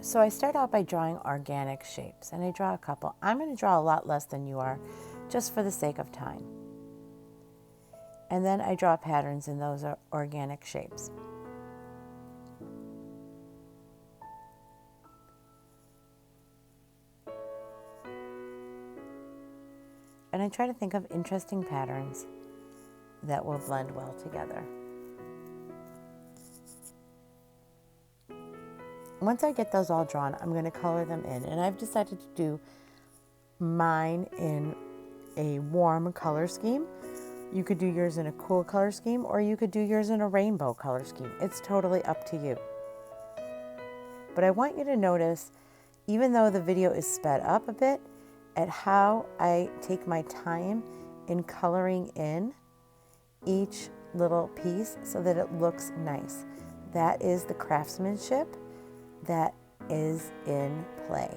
So I start out by drawing organic shapes, and I draw a couple. I'm going to draw a lot less than you are, just for the sake of time. And then I draw patterns in those organic shapes. And I try to think of interesting patterns that will blend well together. Once I get those all drawn, I'm going to color them in. And I've decided to do mine in a warm color scheme. You could do yours in a cool color scheme, or you could do yours in a rainbow color scheme. It's totally up to you. But I want you to notice, even though the video is sped up a bit, at how I take my time in coloring in each little piece so that it looks nice. That is the craftsmanship that is in play.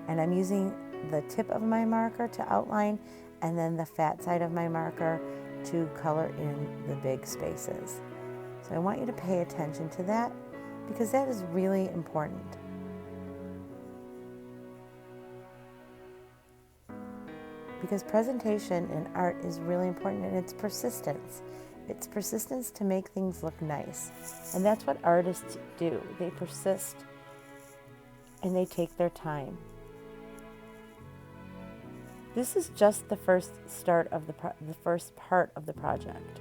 And I'm using the tip of my marker to outline, and then the fat side of my marker to color in the big spaces. So I want you to pay attention to that, because that is really important. Because presentation in art is really important, and it's persistence. It's persistence to make things look nice. And that's what artists do. They persist and they take their time. This is just the first part of the project.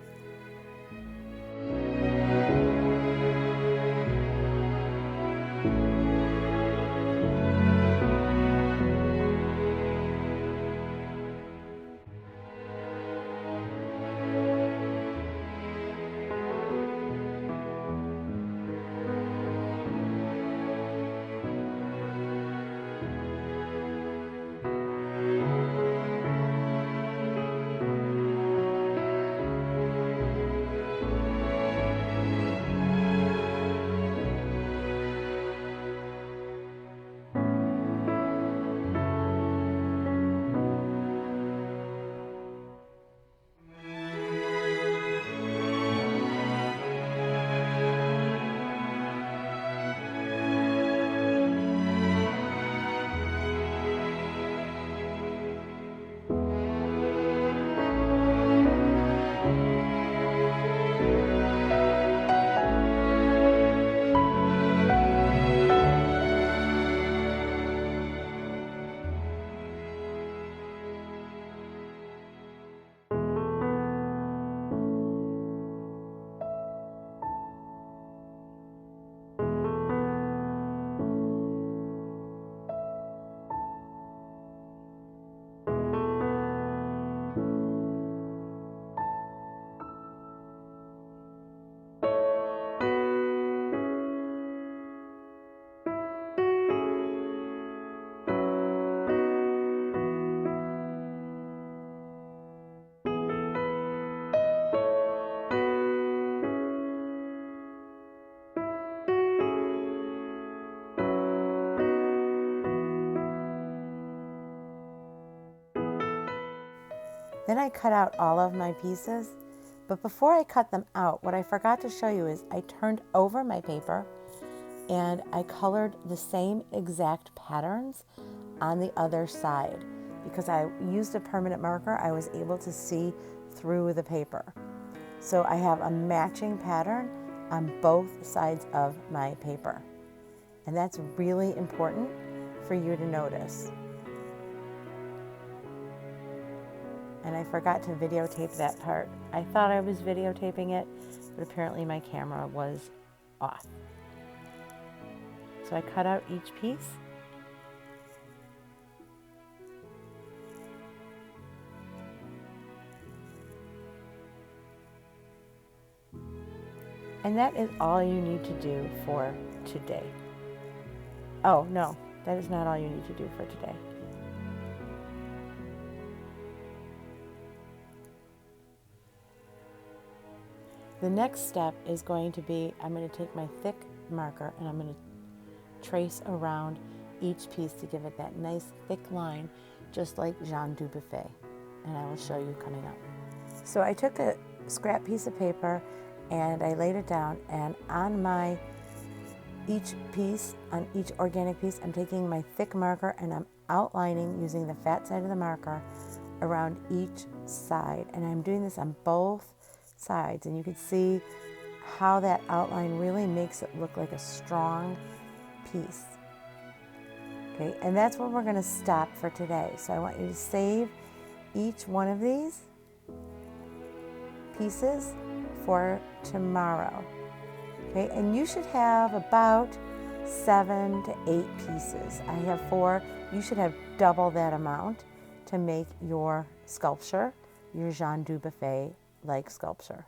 Then I cut out all of my pieces, but before I cut them out, what I forgot to show you is I turned over my paper and I colored the same exact patterns on the other side. Because I used a permanent marker, I was able to see through the paper. So I have a matching pattern on both sides of my paper. And that's really important for you to notice. And I forgot to videotape that part. I thought I was videotaping it, but apparently my camera was off. So I cut out each piece. And that is all you need to do for today. Oh, no, that is not all you need to do for today. The next step is going to be, I'm going to take my thick marker and I'm going to trace around each piece to give it that nice thick line, just like Jean DuBuffet. And I will show you coming up. So I took a scrap piece of paper and I laid it down, and on my each piece, on each organic piece, I'm taking my thick marker and I'm outlining using the fat side of the marker around each side. And I'm doing this on both sides. And you can see how that outline really makes it look like a strong piece. Okay, and that's where we're going to stop for today. So I want you to save each one of these pieces for tomorrow. Okay, and you should have about 7 to 8 pieces. I have 4. You should have double that amount to make your sculpture, your Jean DuBuffet like sculpture.